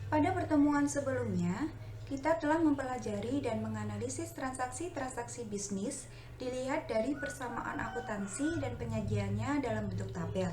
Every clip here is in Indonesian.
Pada pertemuan sebelumnya, kita telah mempelajari dan menganalisis transaksi-transaksi bisnis dilihat dari persamaan akuntansi dan penyajiannya dalam bentuk tabel.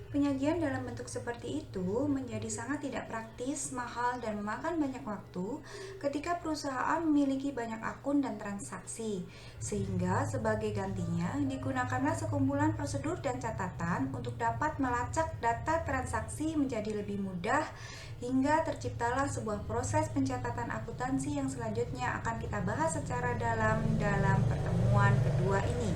Penyajian dalam bentuk seperti itu menjadi sangat tidak praktis, mahal, dan memakan banyak waktu ketika perusahaan memiliki banyak akun dan transaksi. Sehingga sebagai gantinya digunakanlah sekumpulan prosedur dan catatan untuk dapat melacak data transaksi menjadi lebih mudah, hingga terciptalah sebuah proses pencatatan akuntansi yang selanjutnya akan kita bahas secara dalam pertemuan kedua ini.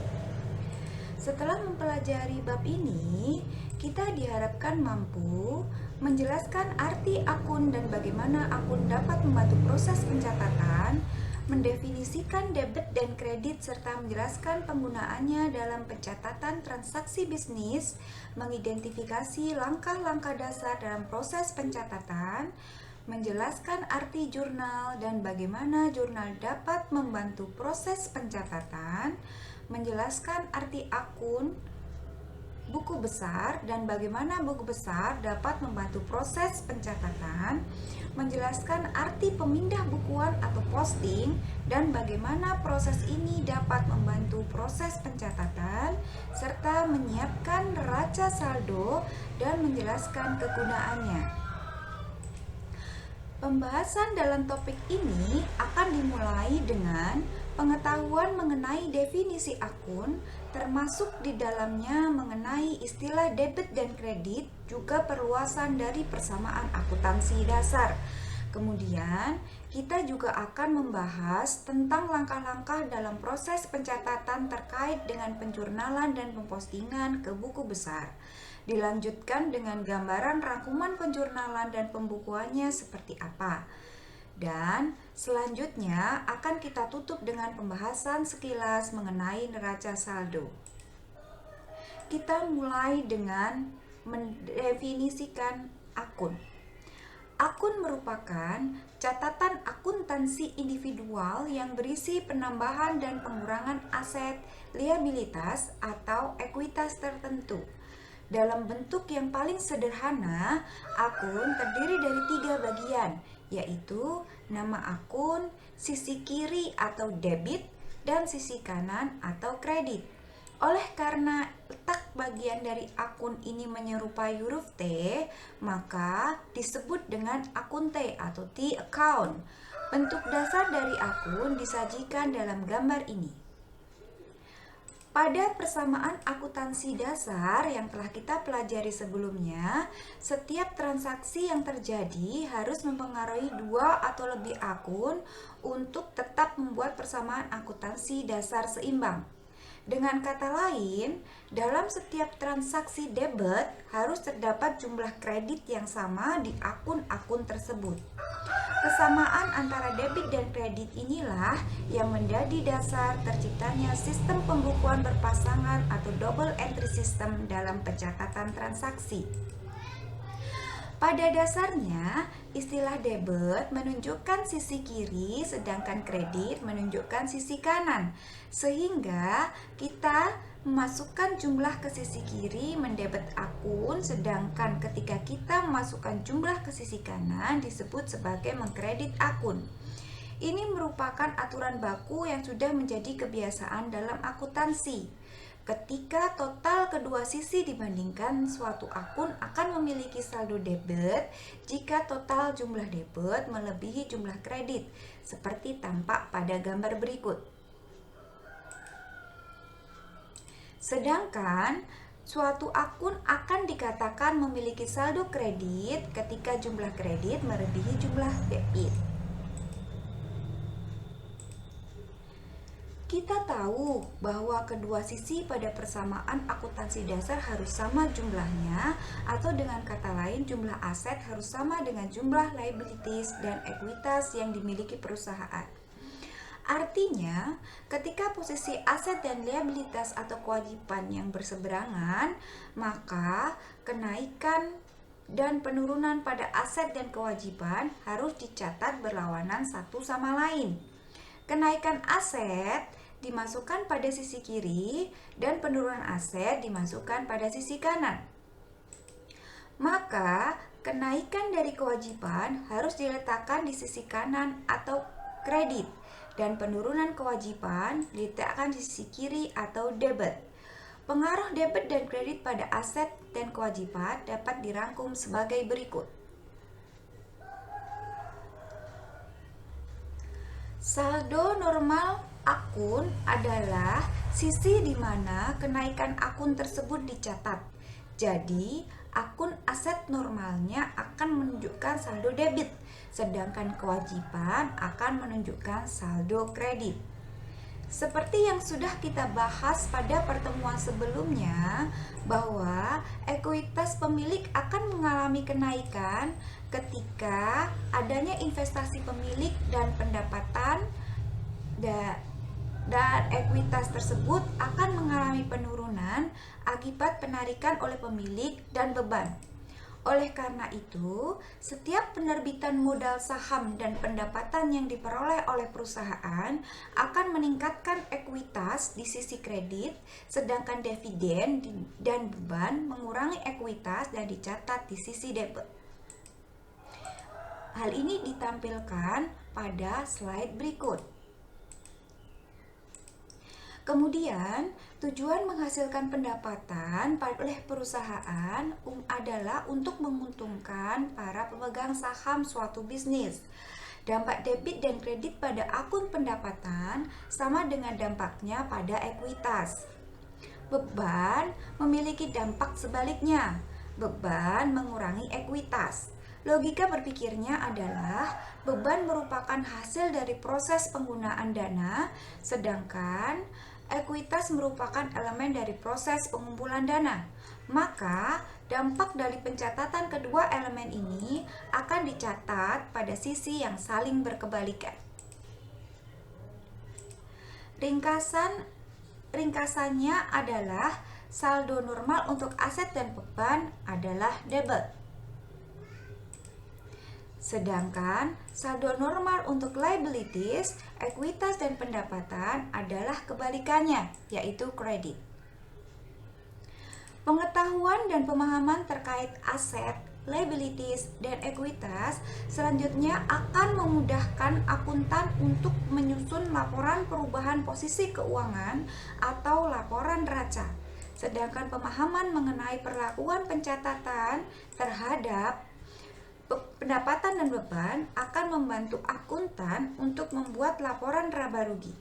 Setelah mempelajari bab ini, kita diharapkan mampu menjelaskan arti akun dan bagaimana akun dapat membantu proses pencatatan, mendefinisikan debit dan kredit serta menjelaskan penggunaannya dalam pencatatan transaksi bisnis, mengidentifikasi langkah-langkah dasar dalam proses pencatatan, menjelaskan arti jurnal dan bagaimana jurnal dapat membantu proses pencatatan, menjelaskan arti akun, buku besar dan bagaimana buku besar dapat membantu proses pencatatan, menjelaskan arti pemindah bukuan atau posting dan bagaimana proses ini dapat membantu proses pencatatan, serta menyiapkan neraca saldo dan menjelaskan kegunaannya. Pembahasan dalam topik ini akan dimulai dengan pengetahuan mengenai definisi akun, termasuk di dalamnya mengenai istilah debit dan kredit, juga perluasan dari persamaan akuntansi dasar. Kemudian, kita juga akan membahas tentang langkah-langkah dalam proses pencatatan terkait dengan penjurnalan dan pempostingan ke buku besar. Dilanjutkan dengan gambaran rangkuman penjurnalan dan pembukuannya seperti apa. Dan selanjutnya akan kita tutup dengan pembahasan sekilas mengenai neraca saldo. Kita mulai dengan mendefinisikan akun. Akun merupakan catatan akuntansi individual yang berisi penambahan dan pengurangan aset, liabilitas, atau ekuitas tertentu. Dalam bentuk yang paling sederhana, akun terdiri dari 3 bagian, yaitu nama akun, sisi kiri atau debit, dan sisi kanan atau kredit. Oleh karena letak bagian dari akun ini menyerupai huruf T, maka disebut dengan akun T atau T account. Bentuk dasar dari akun disajikan dalam gambar ini. Pada persamaan akuntansi dasar yang telah kita pelajari sebelumnya, setiap transaksi yang terjadi harus mempengaruhi 2 atau lebih akun untuk tetap membuat persamaan akuntansi dasar seimbang. Dengan kata lain, dalam setiap transaksi debit harus terdapat jumlah kredit yang sama di akun-akun tersebut. Kesamaan antara debit dan kredit inilah yang menjadi dasar terciptanya sistem pembukuan berpasangan atau double entry system dalam pencatatan transaksi. Pada dasarnya, istilah debit menunjukkan sisi kiri, sedangkan kredit menunjukkan sisi kanan. Sehingga kita memasukkan jumlah ke sisi kiri mendebet akun, sedangkan ketika kita memasukkan jumlah ke sisi kanan disebut sebagai mengkredit akun. Ini merupakan aturan baku yang sudah menjadi kebiasaan dalam akuntansi. Ketika total kedua sisi dibandingkan, suatu akun akan memiliki saldo debit jika total jumlah debit melebihi jumlah kredit, seperti tampak pada gambar berikut. Sedangkan suatu akun akan dikatakan memiliki saldo kredit ketika jumlah kredit melebihi jumlah debit. Kita tahu bahwa kedua sisi pada persamaan akuntansi dasar harus sama jumlahnya, atau dengan kata lain jumlah aset harus sama dengan jumlah liabilities dan ekuitas yang dimiliki perusahaan. Artinya, ketika posisi aset dan liabilitas atau kewajiban yang berseberangan, maka kenaikan dan penurunan pada aset dan kewajiban harus dicatat berlawanan satu sama lain. Kenaikan aset dimasukkan pada sisi kiri dan penurunan aset dimasukkan pada sisi kanan. Maka kenaikan dari kewajiban harus diletakkan di sisi kanan atau kredit, dan penurunan kewajiban diletakkan di sisi kiri atau debit. Pengaruh debit dan kredit pada aset dan kewajiban dapat dirangkum sebagai berikut. Saldo normal akun adalah sisi di mana kenaikan akun tersebut dicatat. Jadi, akun aset normalnya akan menunjukkan saldo debit, sedangkan kewajiban akan menunjukkan saldo kredit. Seperti yang sudah kita bahas pada pertemuan sebelumnya, bahwa ekuitas pemilik akan mengalami kenaikan ketika adanya investasi pemilik dan pendapatan, dan ekuitas tersebut akan mengalami penurunan akibat penarikan oleh pemilik dan beban. Oleh karena itu, setiap penerbitan modal saham dan pendapatan yang diperoleh oleh perusahaan akan meningkatkan ekuitas di sisi kredit, sedangkan dividen dan beban mengurangi ekuitas dan dicatat di sisi debit. Hal ini ditampilkan pada slide berikut. Kemudian, tujuan menghasilkan pendapatan oleh perusahaan adalah untuk menguntungkan para pemegang saham suatu bisnis. Dampak debit dan kredit pada akun pendapatan sama dengan dampaknya pada ekuitas. Beban memiliki dampak sebaliknya. Beban mengurangi ekuitas. Logika berpikirnya adalah beban merupakan hasil dari proses penggunaan dana, sedangkan ekuitas merupakan elemen dari proses pengumpulan dana. Maka, dampak dari pencatatan kedua elemen ini akan dicatat pada sisi yang saling berkebalikan. Ringkasannya adalah saldo normal untuk aset dan beban adalah debit. Sedangkan saldo normal untuk liabilities, ekuitas dan pendapatan adalah kebalikannya, yaitu kredit. Pengetahuan dan pemahaman terkait aset, liabilities, dan ekuitas selanjutnya akan memudahkan akuntan untuk menyusun laporan perubahan posisi keuangan atau laporan neraca. Sedangkan pemahaman mengenai perlakuan pencatatan terhadap pendapatan dan beban akan membantu akuntan untuk membuat laporan laba rugi.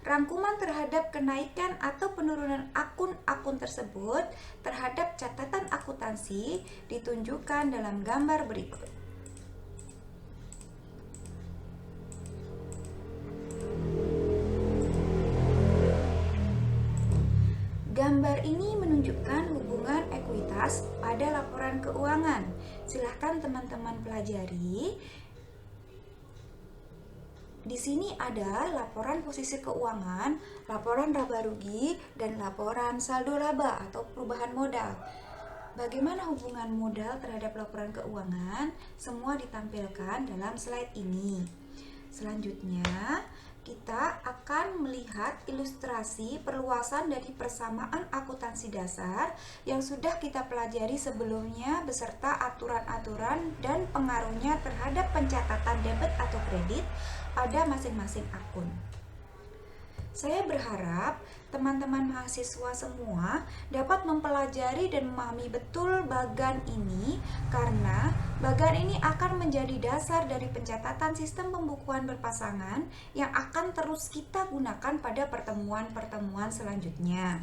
Rangkuman terhadap kenaikan atau penurunan akun-akun tersebut terhadap catatan akuntansi ditunjukkan dalam gambar berikut. Gambar ini menunjukkan hubungan ekuitas pada laporan keuangan. Silahkan teman-teman pelajari. Di sini ada laporan posisi keuangan, laporan laba rugi, dan laporan saldo laba atau perubahan modal. Bagaimana hubungan modal terhadap laporan keuangan? Semua ditampilkan dalam slide ini. Selanjutnya, kita akan melihat ilustrasi perluasan dari persamaan akuntansi dasar yang sudah kita pelajari sebelumnya beserta aturan-aturan dan pengaruhnya terhadap pencatatan debit atau kredit pada masing-masing akun. Saya berharap teman-teman mahasiswa semua dapat mempelajari dan memahami betul bagan ini, karena bagan ini akan menjadi dasar dari pencatatan sistem pembukuan berpasangan yang akan terus kita gunakan pada pertemuan-pertemuan selanjutnya.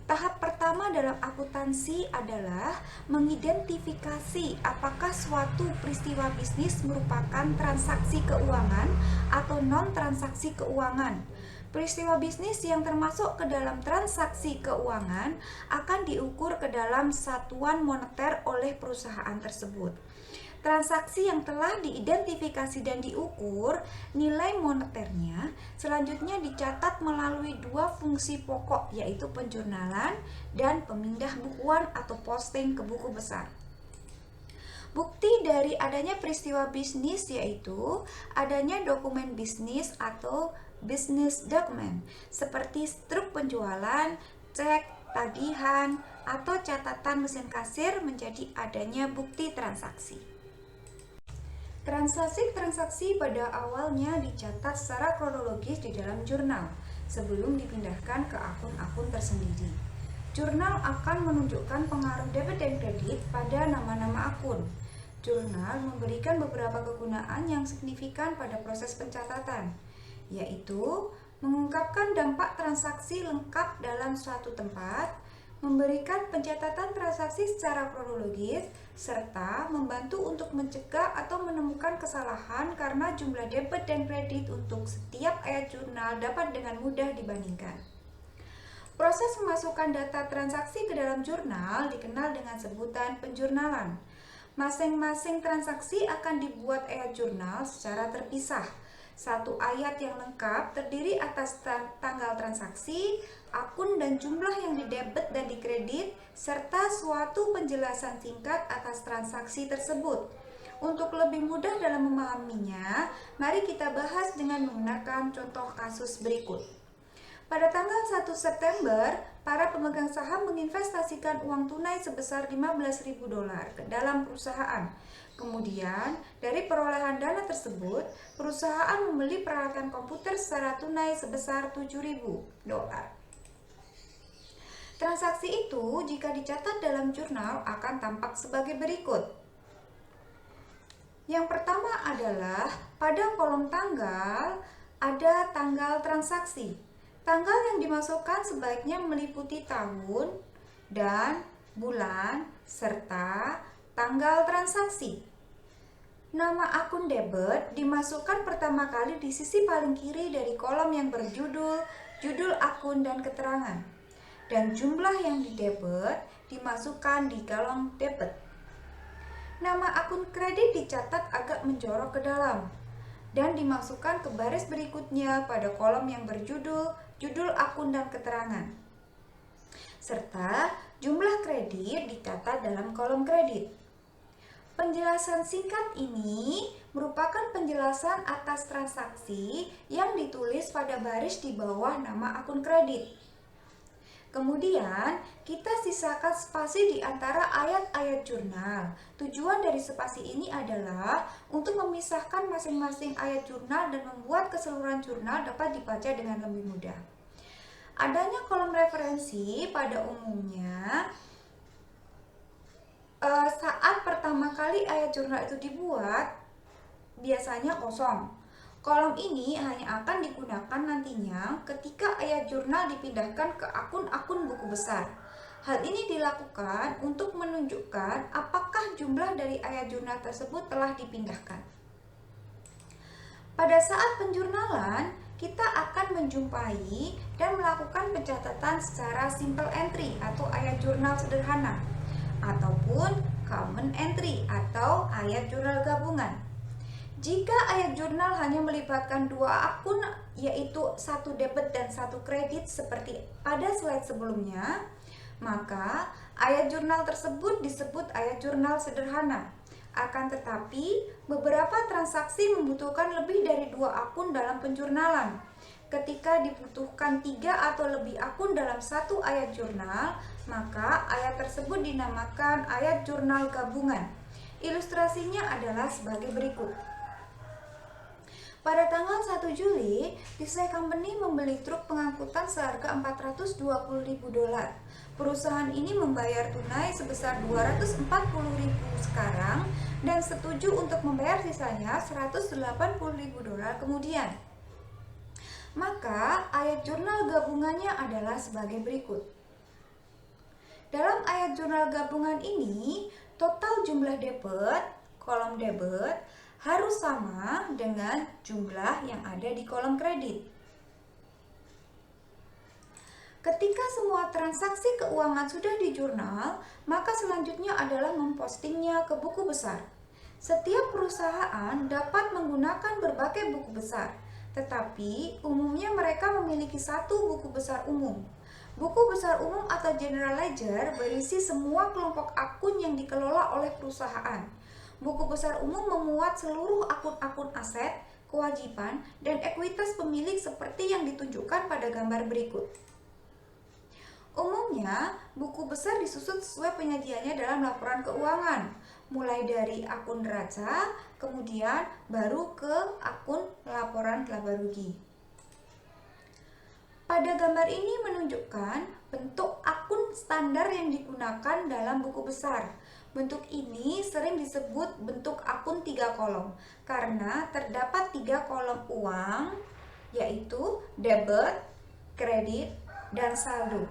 Tahap pertama dalam akuntansi adalah mengidentifikasi apakah suatu peristiwa bisnis merupakan transaksi keuangan atau non-transaksi keuangan. Peristiwa bisnis yang termasuk ke dalam transaksi keuangan akan diukur ke dalam satuan moneter oleh perusahaan tersebut. Transaksi yang telah diidentifikasi dan diukur nilai moneternya selanjutnya dicatat melalui dua fungsi pokok, yaitu penjurnalan dan pemindah bukuan atau posting ke buku besar. Bukti dari adanya peristiwa bisnis yaitu adanya dokumen bisnis atau business document seperti struk penjualan, cek, tagihan, atau catatan mesin kasir menjadi adanya bukti transaksi. Transaksi-transaksi pada awalnya dicatat secara kronologis di dalam jurnal sebelum dipindahkan ke akun-akun tersendiri. Jurnal akan menunjukkan pengaruh debit dan kredit pada nama-nama akun. Jurnal memberikan beberapa kegunaan yang signifikan pada proses pencatatan, yaitu mengungkapkan dampak transaksi lengkap dalam suatu tempat, memberikan pencatatan transaksi secara kronologis, serta membantu untuk mencegah atau menemukan kesalahan karena jumlah debit dan kredit untuk setiap ayat jurnal dapat dengan mudah dibandingkan. Proses memasukkan data transaksi ke dalam jurnal dikenal dengan sebutan penjurnalan. Masing-masing transaksi akan dibuat ayat jurnal secara terpisah. Satu ayat yang lengkap terdiri atas tanggal transaksi, akun dan jumlah yang didebet dan dikredit, serta suatu penjelasan singkat atas transaksi tersebut. Untuk lebih mudah dalam memahaminya, mari kita bahas dengan menggunakan contoh kasus berikut. Pada tanggal 1 September, para pemegang saham menginvestasikan uang tunai sebesar $15.000 ke dalam perusahaan. Kemudian, dari perolehan dana tersebut, perusahaan membeli peralatan komputer secara tunai sebesar $7.000. Transaksi itu, jika dicatat dalam jurnal, akan tampak sebagai berikut. Yang pertama adalah pada kolom tanggal ada tanggal transaksi. Tanggal yang dimasukkan sebaiknya meliputi tahun dan bulan serta tanggal transaksi. Nama akun debit dimasukkan pertama kali di sisi paling kiri dari kolom yang berjudul judul akun dan keterangan. Dan jumlah yang didebet dimasukkan di kolom debit. Nama akun kredit dicatat agak menjorok ke dalam dan dimasukkan ke baris berikutnya pada kolom yang berjudul judul akun dan keterangan. Serta jumlah kredit dicatat dalam kolom kredit. Penjelasan singkat ini merupakan penjelasan atas transaksi yang ditulis pada baris di bawah nama akun kredit. Kemudian, kita sisakan spasi di antara ayat-ayat jurnal. Tujuan dari spasi ini adalah untuk memisahkan masing-masing ayat jurnal dan membuat keseluruhan jurnal dapat dibaca dengan lebih mudah. Adanya kolom referensi pada umumnya saat pertama kali ayat jurnal itu dibuat, biasanya kosong. Kolom ini hanya akan digunakan nantinya ketika ayat jurnal dipindahkan ke akun-akun buku besar. Hal ini dilakukan untuk menunjukkan apakah jumlah dari ayat jurnal tersebut telah dipindahkan. Pada saat penjurnalan, kita akan menjumpai dan melakukan pencatatan secara simple entry atau ayat jurnal sederhana, ataupun common entry atau ayat jurnal gabungan. Jika ayat jurnal hanya melibatkan dua akun, yaitu satu debit dan satu kredit seperti pada slide sebelumnya, maka ayat jurnal tersebut disebut ayat jurnal sederhana. Akan tetapi, beberapa transaksi membutuhkan lebih dari dua akun dalam penjurnalan. Ketika dibutuhkan 3 atau lebih akun dalam satu ayat jurnal, maka ayat tersebut dinamakan ayat jurnal gabungan. Ilustrasinya adalah sebagai berikut. Pada tanggal 1 Juli, Disney Company membeli truk pengangkutan seharga $420.000. Perusahaan ini membayar tunai sebesar $240.000 sekarang dan setuju untuk membayar sisanya $180.000 kemudian. Maka ayat jurnal gabungannya adalah sebagai berikut. Dalam ayat jurnal gabungan ini, total jumlah debit, kolom debit, harus sama dengan jumlah yang ada di kolom kredit. Ketika semua transaksi keuangan sudah di jurnal, maka selanjutnya adalah mempostingnya ke buku besar. Setiap perusahaan dapat menggunakan berbagai buku besar, tetapi umumnya mereka memiliki satu buku besar umum. Buku besar umum atau general ledger berisi semua kelompok akun yang dikelola oleh perusahaan. Buku besar umum memuat seluruh akun-akun aset, kewajiban, dan ekuitas pemilik seperti yang ditunjukkan pada gambar berikut. Umumnya, buku besar disusun sesuai penyajiannya dalam laporan keuangan, mulai dari akun neraca, kemudian baru ke akun laporan laba rugi. Pada gambar ini menunjukkan bentuk akun standar yang digunakan dalam buku besar. Bentuk ini sering disebut bentuk akun 3 kolom karena terdapat 3 kolom uang, yaitu debit, kredit, dan saldo.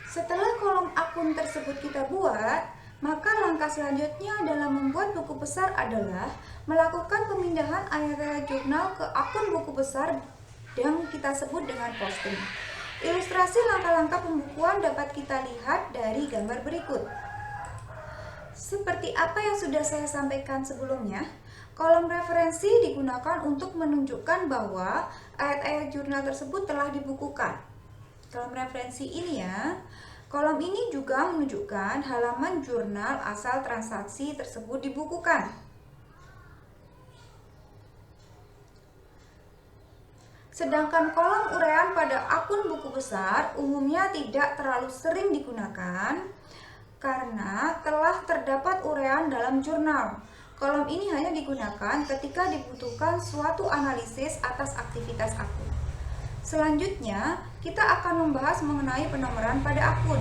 Setelah kolom akun tersebut kita buat, maka langkah selanjutnya dalam membuat buku besar adalah melakukan pemindahan ayat-ayat jurnal ke akun buku besar yang kita sebut dengan posting. Ilustrasi langkah-langkah pembukuan dapat kita lihat dari gambar berikut. Seperti apa yang sudah saya sampaikan sebelumnya, kolom referensi digunakan untuk menunjukkan bahwa ayat-ayat jurnal tersebut telah dibukukan. Kolom referensi ini ya. Kolom ini juga menunjukkan halaman jurnal asal transaksi tersebut dibukukan. Sedangkan kolom uraian pada akun buku besar umumnya tidak terlalu sering digunakan karena telah terdapat uraian dalam jurnal. Kolom ini hanya digunakan ketika dibutuhkan suatu analisis atas aktivitas akun. Selanjutnya, kita akan membahas mengenai penomoran pada akun.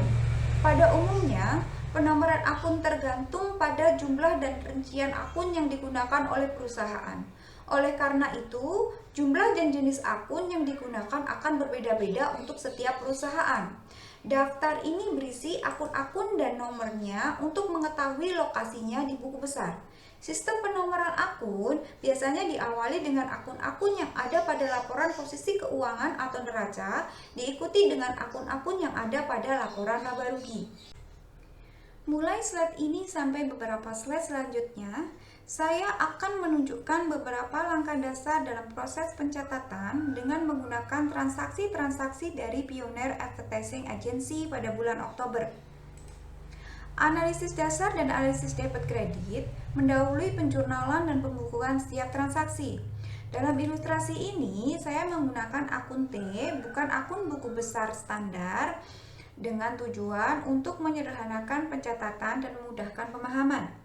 Pada umumnya, penomoran akun tergantung pada jumlah dan rincian akun yang digunakan oleh perusahaan. Oleh karena itu, jumlah dan jenis akun yang digunakan akan berbeda-beda untuk setiap perusahaan. Daftar ini berisi akun-akun dan nomornya untuk mengetahui lokasinya di buku besar. Sistem penomoran akun biasanya diawali dengan akun-akun yang ada pada laporan posisi keuangan atau neraca, diikuti dengan akun-akun yang ada pada laporan laba rugi. Mulai slide ini sampai beberapa slide selanjutnya, saya akan menunjukkan beberapa langkah dasar dalam proses pencatatan dengan menggunakan transaksi-transaksi dari Pioneer Advertising Agency pada bulan Oktober. Analisis dasar dan analisis debit kredit mendahului penjurnalan dan pembukuan setiap transaksi. Dalam ilustrasi ini, saya menggunakan akun T, bukan akun buku besar standar, dengan tujuan untuk menyederhanakan pencatatan dan memudahkan pemahaman.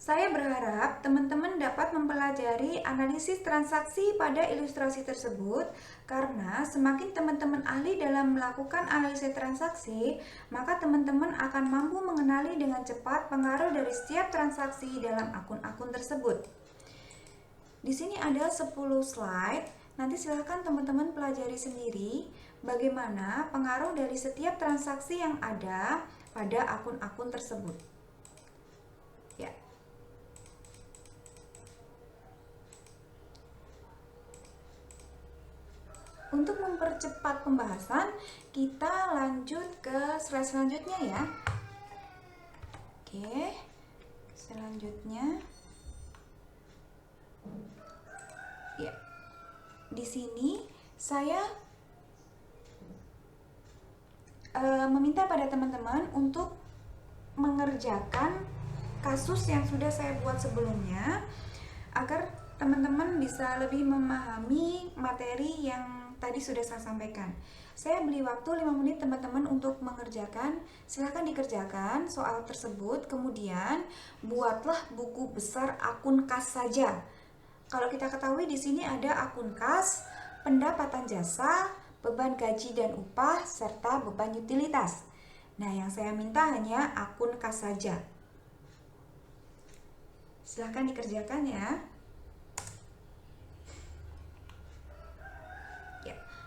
Saya berharap teman-teman dapat mempelajari analisis transaksi pada ilustrasi tersebut karena semakin teman-teman ahli dalam melakukan analisis transaksi, maka teman-teman akan mampu mengenali dengan cepat pengaruh dari setiap transaksi dalam akun-akun tersebut. Di sini ada 10 slide, nanti silahkan teman-teman pelajari sendiri bagaimana pengaruh dari setiap transaksi yang ada pada akun-akun tersebut. Ya. Untuk mempercepat pembahasan, kita lanjut ke slide selanjutnya ya. Oke, selanjutnya. Ya, di sini saya meminta pada teman-teman untuk mengerjakan kasus yang sudah saya buat sebelumnya agar teman-teman bisa lebih memahami materi yang tadi sudah saya sampaikan. Saya beri waktu 5 menit teman-teman untuk mengerjakan. Silahkan dikerjakan soal tersebut. Kemudian buatlah buku besar akun kas saja. Kalau kita ketahui di sini ada akun kas, pendapatan jasa, beban gaji dan upah, serta beban utilitas. Nah, yang saya minta hanya akun kas saja. Silahkan dikerjakan ya.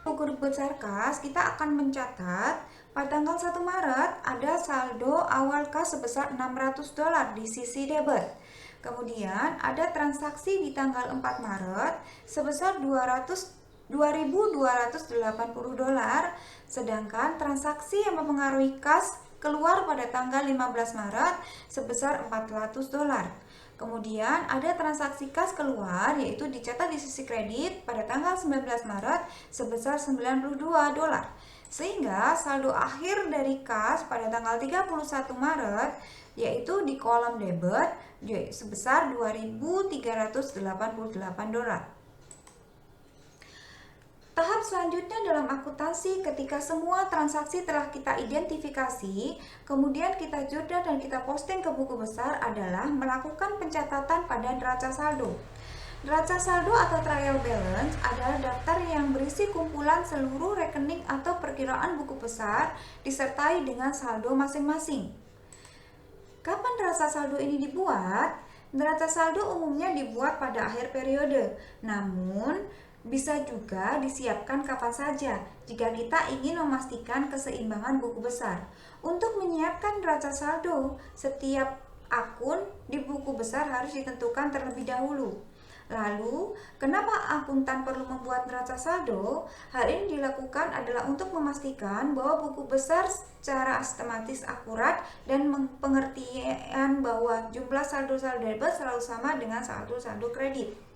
Buku besar kas, kita akan mencatat pada tanggal 1 Maret ada saldo awal kas sebesar $600 di sisi debit. Kemudian ada transaksi di tanggal 4 Maret sebesar $2.280, sedangkan transaksi yang mempengaruhi kas keluar pada tanggal 15 Maret sebesar $400. Kemudian ada transaksi kas keluar yaitu dicatat di sisi kredit pada tanggal 19 Maret sebesar $92. Sehingga saldo akhir dari kas pada tanggal 31 Maret yaitu di kolom debit sebesar $2.388. Tahap selanjutnya dalam akuntansi, ketika semua transaksi telah kita identifikasi, kemudian kita jurnal dan kita posting ke buku besar adalah melakukan pencatatan pada neraca saldo. Neraca saldo atau trial balance adalah daftar yang berisi kumpulan seluruh rekening atau perkiraan buku besar disertai dengan saldo masing-masing. Kapan neraca saldo ini dibuat? Neraca saldo umumnya dibuat pada akhir periode, namun bisa juga disiapkan kapan saja jika kita ingin memastikan keseimbangan buku besar. Untuk menyiapkan neraca saldo, setiap akun di buku besar harus ditentukan terlebih dahulu. Lalu, kenapa akuntan perlu membuat neraca saldo? Hal ini dilakukan adalah untuk memastikan bahwa buku besar secara sistematis akurat dan pengertian bahwa jumlah saldo-saldo debit selalu sama dengan saldo-saldo kredit.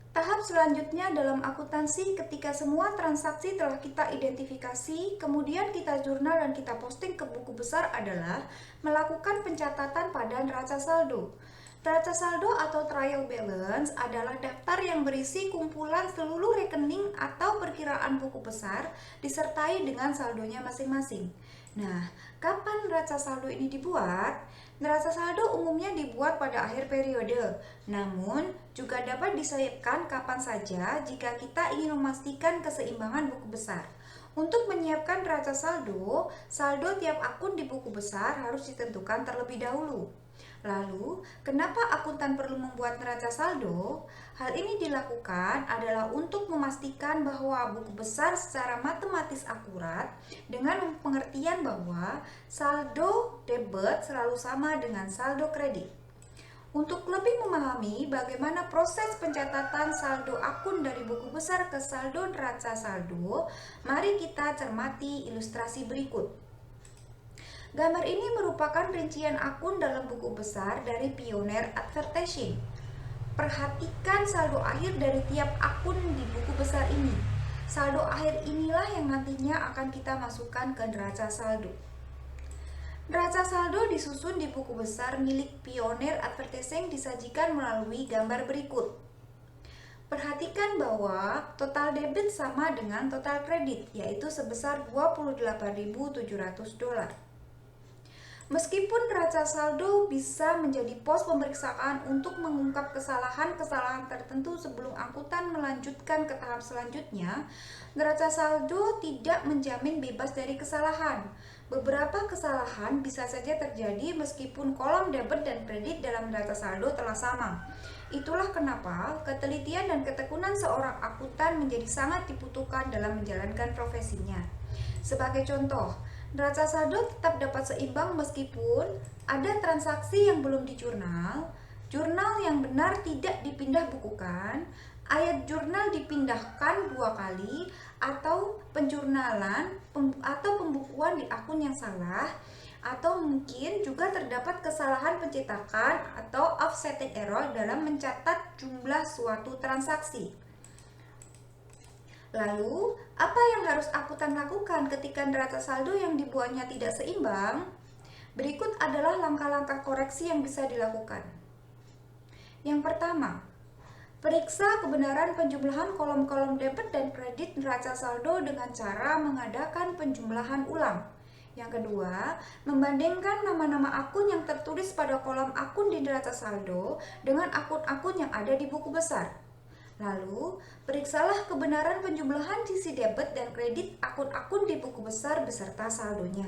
Tahap selanjutnya dalam akuntansi, ketika semua transaksi telah kita identifikasi, kemudian kita jurnal dan kita posting ke buku besar adalah melakukan pencatatan pada neraca saldo. Neraca saldo atau trial balance adalah daftar yang berisi kumpulan seluruh rekening atau perkiraan buku besar disertai dengan saldonya masing-masing. Nah, kapan neraca saldo ini dibuat? Neraca saldo umumnya dibuat pada akhir periode, namun juga dapat disiapkan kapan saja jika kita ingin memastikan keseimbangan buku besar. Untuk menyiapkan neraca saldo, saldo tiap akun di buku besar harus ditentukan terlebih dahulu. Lalu, kenapa akuntan perlu membuat neraca saldo? Hal ini dilakukan adalah untuk memastikan bahwa buku besar secara matematis akurat dengan pengertian bahwa saldo debit selalu sama dengan saldo kredit. Untuk lebih memahami bagaimana proses pencatatan saldo akun dari buku besar ke saldo neraca saldo, mari kita cermati ilustrasi berikut. Gambar ini merupakan rincian akun dalam buku besar dari Pioneer Advertising. Perhatikan saldo akhir dari tiap akun di buku besar ini. Saldo akhir inilah yang nantinya akan kita masukkan ke neraca saldo. Neraca saldo disusun di buku besar milik Pioneer Advertising disajikan melalui gambar berikut. Perhatikan bahwa total debit sama dengan total kredit, yaitu sebesar $28.700. Meskipun neraca saldo bisa menjadi pos pemeriksaan untuk mengungkap kesalahan-kesalahan tertentu sebelum akuntan melanjutkan ke tahap selanjutnya, neraca saldo tidak menjamin bebas dari kesalahan. Beberapa kesalahan bisa saja terjadi meskipun kolom debit dan kredit dalam neraca saldo telah sama. Itulah kenapa ketelitian dan ketekunan seorang akuntan menjadi sangat dibutuhkan dalam menjalankan profesinya. Sebagai contoh, neraca saldo tetap dapat seimbang meskipun ada transaksi yang belum dijurnal, jurnal yang benar tidak dipindah bukukan, ayat jurnal dipindahkan 2 kali, atau penjurnalan atau pembukuan di akun yang salah, atau mungkin juga terdapat kesalahan pencetakan atau offsetting error dalam mencatat jumlah suatu transaksi. Lalu, apa yang harus akuntan lakukan ketika neraca saldo yang dibuatnya tidak seimbang? Berikut adalah langkah-langkah koreksi yang bisa dilakukan. Yang pertama, periksa kebenaran penjumlahan kolom-kolom debit dan kredit neraca saldo dengan cara mengadakan penjumlahan ulang. Yang kedua, membandingkan nama-nama akun yang tertulis pada kolom akun di neraca saldo dengan akun-akun yang ada di buku besar. Lalu, periksalah kebenaran penjumlahan sisi debit dan kredit akun-akun di buku besar beserta saldonya.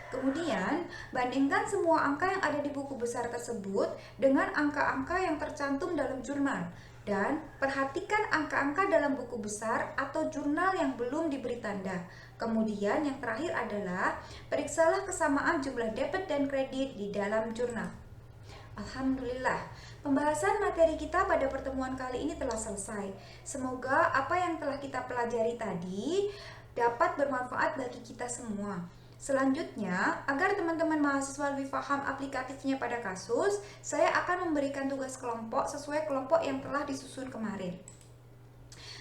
Kemudian, bandingkan semua angka yang ada di buku besar tersebut dengan angka-angka yang tercantum dalam jurnal. Dan perhatikan angka-angka dalam buku besar atau jurnal yang belum diberi tanda. Kemudian yang terakhir adalah periksalah kesamaan jumlah debit dan kredit di dalam jurnal. Alhamdulillah, pembahasan materi kita pada pertemuan kali ini telah selesai. Semoga apa yang telah kita pelajari tadi dapat bermanfaat bagi kita semua. Selanjutnya, agar teman-teman mahasiswa lebih paham aplikatifnya pada kasus, saya akan memberikan tugas kelompok sesuai kelompok yang telah disusun kemarin.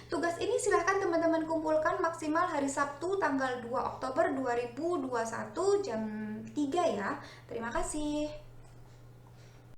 Tugas ini silahkan teman-teman kumpulkan maksimal hari Sabtu tanggal 2 Oktober 2021 jam 3 ya. Terima kasih.